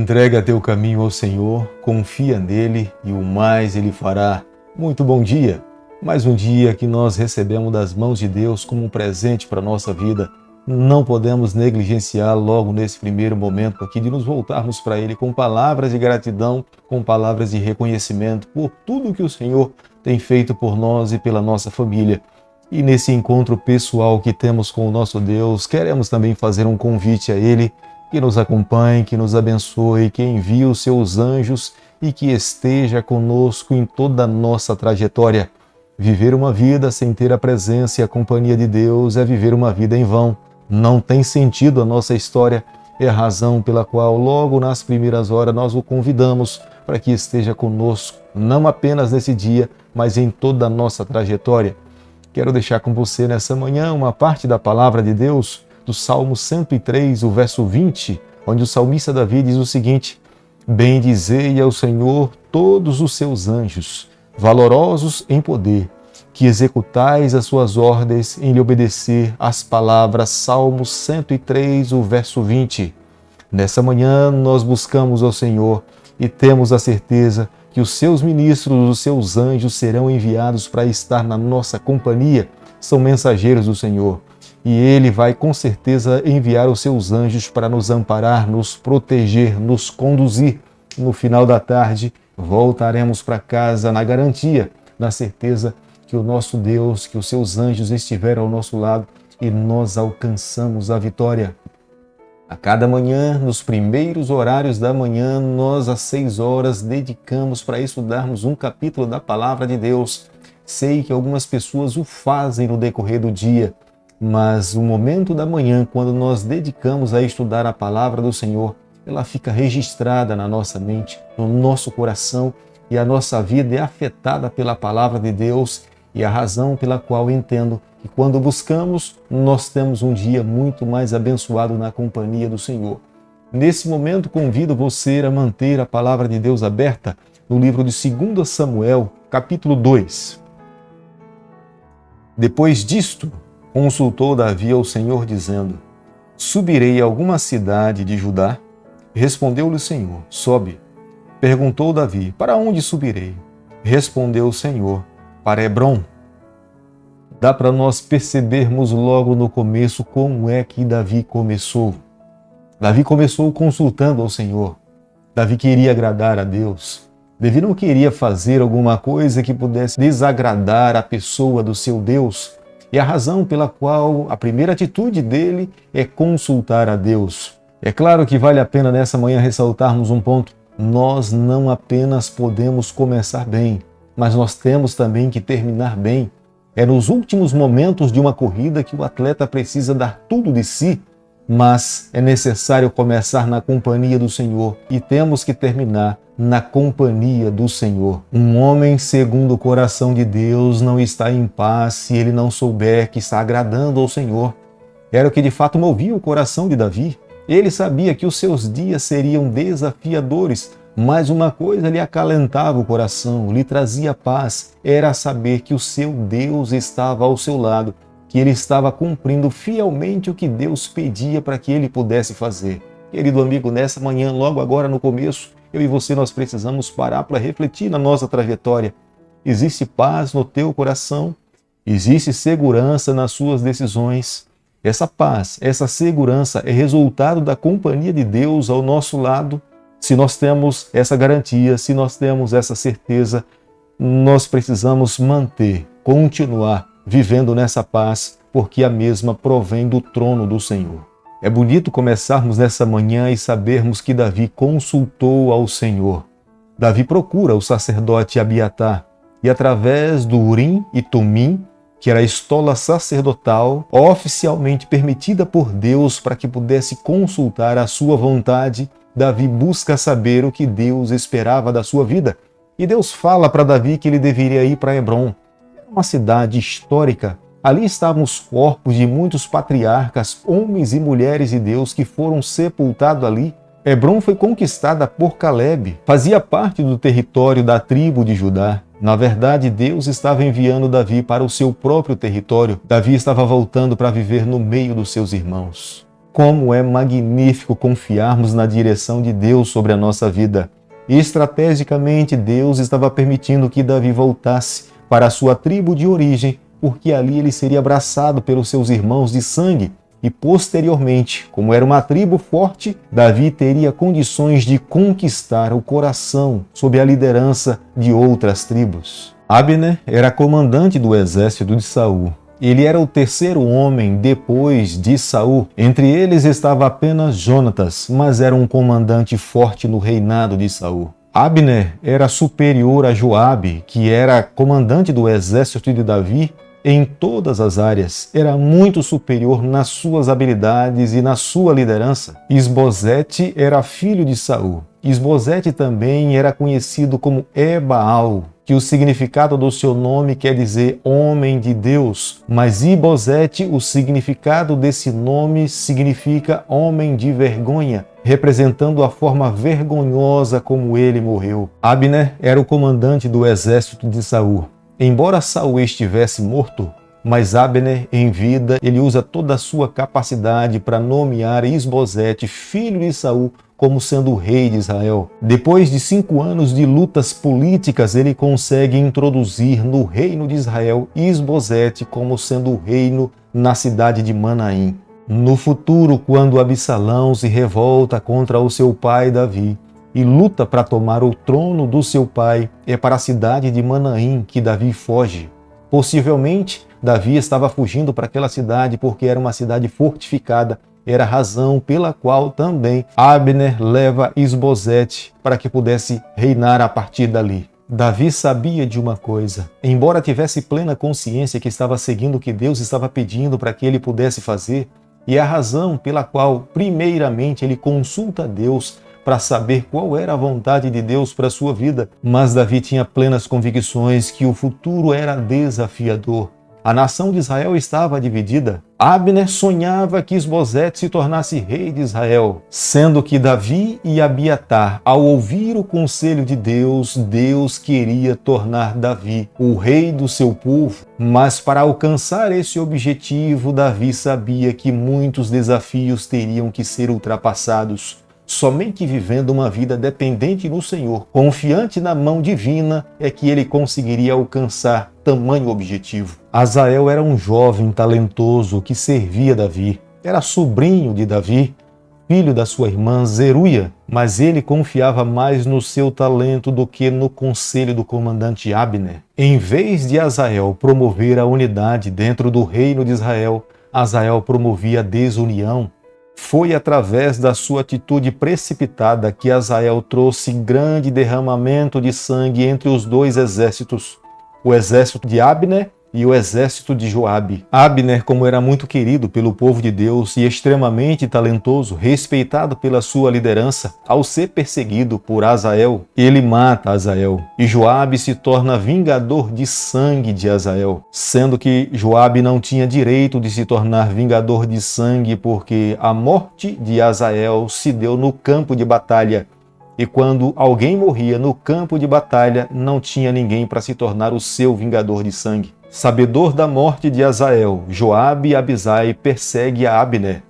Entrega teu caminho ao Senhor, confia nele e o mais ele fará. Muito bom dia! Mais um dia que nós recebemos das mãos de Deus como um presente para a nossa vida. Não podemos negligenciar logo nesse primeiro momento aqui de nos voltarmos para Ele com palavras de gratidão, com palavras de reconhecimento por tudo que o Senhor tem feito por nós e pela nossa família. E nesse encontro pessoal que temos com o nosso Deus, queremos também fazer um convite a Ele que nos acompanhe, que nos abençoe, que envie os seus anjos e que esteja conosco em toda a nossa trajetória. Viver uma vida sem ter a presença e a companhia de Deus é viver uma vida em vão. Não tem sentido a nossa história, é a razão pela qual logo nas primeiras horas nós o convidamos para que esteja conosco, não apenas nesse dia, mas em toda a nossa trajetória. Quero deixar com você nessa manhã uma parte da palavra de Deus, do Salmo 103, o verso 20, onde o salmista Davi diz o seguinte: Bendizei ao Senhor todos os seus anjos, valorosos em poder, que executais as suas ordens em lhe obedecer às palavras. Salmo 103, o verso 20. Nessa manhã nós buscamos ao Senhor e temos a certeza que os seus ministros, os seus anjos serão enviados para estar na nossa companhia, são mensageiros do Senhor. E Ele vai com certeza enviar os seus anjos para nos amparar, nos proteger, nos conduzir. No final da tarde voltaremos para casa na garantia, na certeza que o nosso Deus, que os seus anjos estiveram ao nosso lado e nós alcançamos a vitória. A cada manhã, nos primeiros horários da manhã, nós às 6 horas dedicamos para estudarmos um capítulo da Palavra de Deus. Sei que algumas pessoas o fazem no decorrer do dia, mas o momento da manhã, quando nós dedicamos a estudar a Palavra do Senhor, ela fica registrada na nossa mente, no nosso coração, e a nossa vida é afetada pela Palavra de Deus, e a razão pela qual entendo que quando buscamos, nós temos um dia muito mais abençoado na companhia do Senhor. Nesse momento, convido você a manter a Palavra de Deus aberta no livro de 2 Samuel, capítulo 2. Depois disto, consultou Davi ao Senhor, dizendo: Subirei a alguma cidade de Judá? Respondeu-lhe o Senhor: Sobe. Perguntou Davi: Para onde subirei? Respondeu o Senhor: Para Hebrom. Dá para nós percebermos logo no começo como é que Davi começou. Davi começou consultando ao Senhor. Davi queria agradar a Deus. Davi não queria fazer alguma coisa que pudesse desagradar a pessoa do seu Deus. E a razão pela qual a primeira atitude dele é consultar a Deus. É claro que vale a pena nessa manhã ressaltarmos um ponto. Nós não apenas podemos começar bem, mas nós temos também que terminar bem. É nos últimos momentos de uma corrida que o atleta precisa dar tudo de si, mas é necessário começar na companhia do Senhor e temos que terminar na companhia do Senhor. Um homem segundo o coração de Deus não está em paz se ele não souber que está agradando ao Senhor. Era o que de fato movia o coração de Davi. Ele sabia que os seus dias seriam desafiadores, mas uma coisa lhe acalentava o coração, lhe trazia paz, era saber que o seu Deus estava ao seu lado, que ele estava cumprindo fielmente o que Deus pedia para que ele pudesse fazer. Querido amigo, nessa manhã, logo agora no começo, eu e você nós precisamos parar para refletir na nossa trajetória. Existe paz no teu coração? Existe segurança nas suas decisões? Essa paz, essa segurança é resultado da companhia de Deus ao nosso lado? Se nós temos essa garantia, se nós temos essa certeza, nós precisamos manter, continuar vivendo nessa paz, porque a mesma provém do trono do Senhor. É bonito começarmos nessa manhã e sabermos que Davi consultou ao Senhor. Davi procura o sacerdote Abiatar e através do Urim e Tumim, que era a estola sacerdotal oficialmente permitida por Deus para que pudesse consultar a sua vontade, Davi busca saber o que Deus esperava da sua vida. E Deus fala para Davi que ele deveria ir para Hebrom, uma cidade histórica. Ali estavam os corpos de muitos patriarcas, homens e mulheres de Deus que foram sepultados ali. Hebrom foi conquistada por Caleb, fazia parte do território da tribo de Judá. Na verdade, Deus estava enviando Davi para o seu próprio território. Davi estava voltando para viver no meio dos seus irmãos. Como é magnífico confiarmos na direção de Deus sobre a nossa vida. Estrategicamente, Deus estava permitindo que Davi voltasse para a sua tribo de origem, porque ali ele seria abraçado pelos seus irmãos de sangue. E posteriormente, como era uma tribo forte, Davi teria condições de conquistar o coração sob a liderança de outras tribos. Abner era comandante do exército de Saul. Ele era o terceiro homem depois de Saul. Entre eles estava apenas Jonatas, mas era um comandante forte no reinado de Saul. Abner era superior a Joabe, que era comandante do exército de Davi em todas as áreas. Era muito superior nas suas habilidades e na sua liderança. Isbosete era filho de Saul. Isbosete também era conhecido como Ebaal, que o significado do seu nome quer dizer homem de Deus, mas Ibosete, o significado desse nome significa homem de vergonha, representando a forma vergonhosa como ele morreu. Abner era o comandante do exército de Saul. Embora Saul estivesse morto, mas Abner, em vida, ele usa toda a sua capacidade para nomear Isbosete, filho de Saul, como sendo o rei de Israel. Depois de 5 anos de lutas políticas, ele consegue introduzir no reino de Israel Isbosete como sendo o reino na cidade de Manaim. No futuro, quando Absalão se revolta contra o seu pai Davi e luta para tomar o trono do seu pai, é para a cidade de Manaim que Davi foge. Possivelmente, Davi estava fugindo para aquela cidade porque era uma cidade fortificada. Era a razão pela qual também Abner leva Isbosete para que pudesse reinar a partir dali. Davi sabia de uma coisa. Embora tivesse plena consciência que estava seguindo o que Deus estava pedindo para que ele pudesse fazer, e a razão pela qual, primeiramente, ele consulta a Deus para saber qual era a vontade de Deus para a sua vida. Mas Davi tinha plenas convicções que o futuro era desafiador. A nação de Israel estava dividida. Abner sonhava que Isbosete se tornasse rei de Israel, sendo que Davi e Abiatar, ao ouvir o conselho de Deus, Deus queria tornar Davi o rei do seu povo. Mas para alcançar esse objetivo, Davi sabia que muitos desafios teriam que ser ultrapassados. Somente vivendo uma vida dependente no Senhor, confiante na mão divina, é que ele conseguiria alcançar tamanho objetivo. Azael era um jovem talentoso que servia Davi. Era sobrinho de Davi, filho da sua irmã Zeruia, mas ele confiava mais no seu talento do que no conselho do comandante Abner. Em vez de Azael promover a unidade dentro do reino de Israel, Azael promovia a desunião. Foi através da sua atitude precipitada que Azael trouxe grande derramamento de sangue entre os dois exércitos, o exército de Abner e o exército de Joabe. Abner, como era muito querido pelo povo de Deus e extremamente talentoso, respeitado pela sua liderança, ao ser perseguido por Azael, ele mata Azael. E Joabe se torna vingador de sangue de Azael, sendo que Joabe não tinha direito de se tornar vingador de sangue porque a morte de Azael se deu no campo de batalha. E quando alguém morria no campo de batalha, não tinha ninguém para se tornar o seu vingador de sangue. Sabedor da morte de Azael, Joabe e Abisai perseguem a Abner.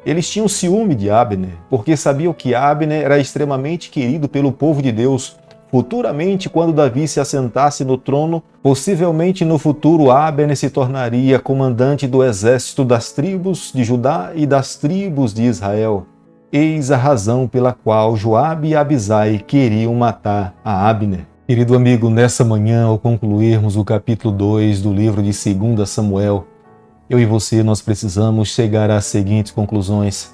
Eles tinham ciúme de Abner, porque sabiam que Abner era extremamente querido pelo povo de Deus. Futuramente, quando Davi se assentasse no trono, possivelmente no futuro Abner se tornaria comandante do exército das tribos de Judá e das tribos de Israel. Eis a razão pela qual Joabe e Abisai queriam matar a Abner. Querido amigo, nessa manhã, ao concluirmos o capítulo 2 do livro de 2 Samuel, eu e você, nós precisamos chegar às seguintes conclusões.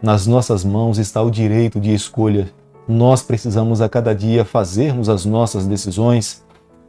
Nas nossas mãos está o direito de escolha. Nós precisamos a cada dia fazermos as nossas decisões.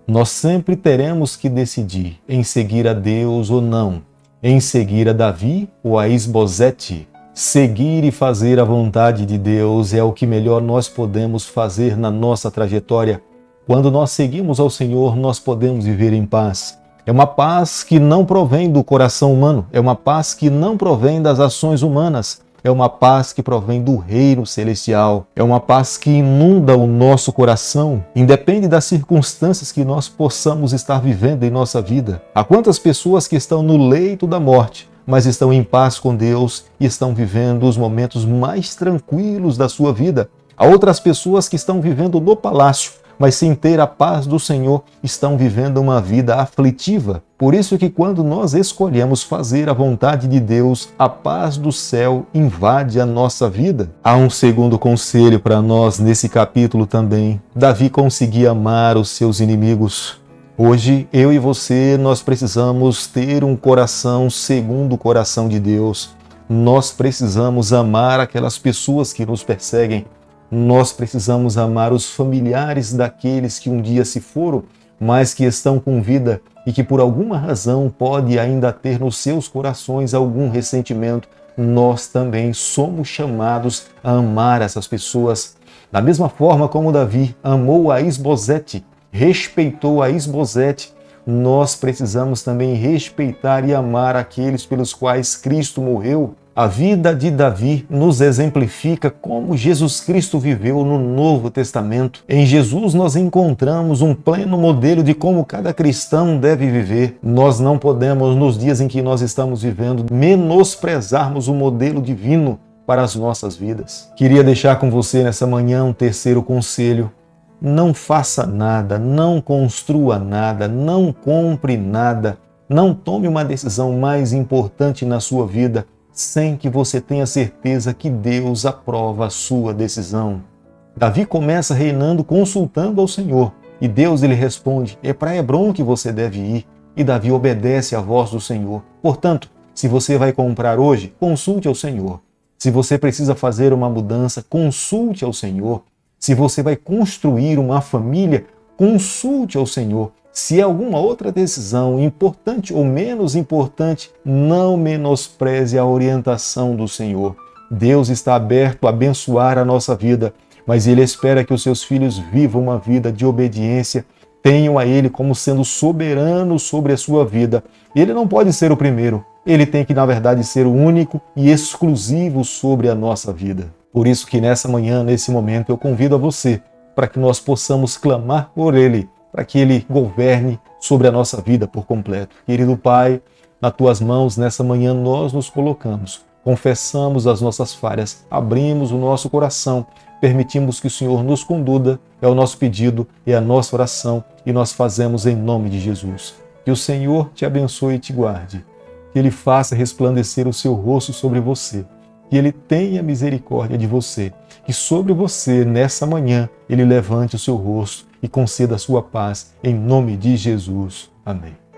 Nós sempre teremos que decidir em seguir a Deus ou não, em seguir a Davi ou a Isbosete. Seguir e fazer a vontade de Deus é o que melhor nós podemos fazer na nossa trajetória. Quando nós seguimos ao Senhor, nós podemos viver em paz. É uma paz que não provém do coração humano, é uma paz que não provém das ações humanas, é uma paz que provém do reino celestial, é uma paz que inunda o nosso coração, independe das circunstâncias que nós possamos estar vivendo em nossa vida. Há quantas pessoas que estão no leito da morte, mas estão em paz com Deus e estão vivendo os momentos mais tranquilos da sua vida. Há outras pessoas que estão vivendo no palácio, mas sem ter a paz do Senhor, estão vivendo uma vida aflitiva. Por isso que quando nós escolhemos fazer a vontade de Deus, a paz do céu invade a nossa vida. Há um segundo conselho para nós nesse capítulo também. Davi conseguia amar os seus inimigos. Hoje, eu e você, nós precisamos ter um coração segundo o coração de Deus. Nós precisamos amar aquelas pessoas que nos perseguem. Nós precisamos amar os familiares daqueles que um dia se foram, mas que estão com vida e que por alguma razão pode ainda ter nos seus corações algum ressentimento. Nós também somos chamados a amar essas pessoas. Da mesma forma como Davi amou a Isbosete, respeitou a Isbosete, nós precisamos também respeitar e amar aqueles pelos quais Cristo morreu. A vida de Davi nos exemplifica como Jesus Cristo viveu no Novo Testamento. Em Jesus nós encontramos um pleno modelo de como cada cristão deve viver. Nós não podemos, nos dias em que nós estamos vivendo, menosprezarmos o modelo divino para as nossas vidas. Queria deixar com você nessa manhã um terceiro conselho. Não faça nada, não construa nada, não compre nada, não tome uma decisão mais importante na sua vida sem que você tenha certeza que Deus aprova a sua decisão. Davi começa reinando consultando ao Senhor e Deus lhe responde: é para Hebrom que você deve ir. E Davi obedece à voz do Senhor. Portanto, se você vai comprar hoje, consulte ao Senhor. Se você precisa fazer uma mudança, consulte ao Senhor. Se você vai construir uma família, consulte ao Senhor. Se é alguma outra decisão, importante ou menos importante, não menospreze a orientação do Senhor. Deus está aberto a abençoar a nossa vida, mas Ele espera que os seus filhos vivam uma vida de obediência, tenham a Ele como sendo soberano sobre a sua vida. Ele não pode ser o primeiro, Ele tem que, na verdade, ser o único e exclusivo sobre a nossa vida. Por isso que nessa manhã, nesse momento, eu convido a você para que nós possamos clamar por Ele, para que Ele governe sobre a nossa vida por completo. Querido Pai, nas Tuas mãos, nessa manhã, nós nos colocamos, confessamos as nossas falhas, abrimos o nosso coração, permitimos que o Senhor nos conduza, é o nosso pedido, é a nossa oração e nós fazemos em nome de Jesus. Que o Senhor te abençoe e te guarde, que Ele faça resplandecer o seu rosto sobre você, que Ele tenha misericórdia de você, que sobre você, nessa manhã, Ele levante o seu rosto e conceda a sua paz, em nome de Jesus. Amém.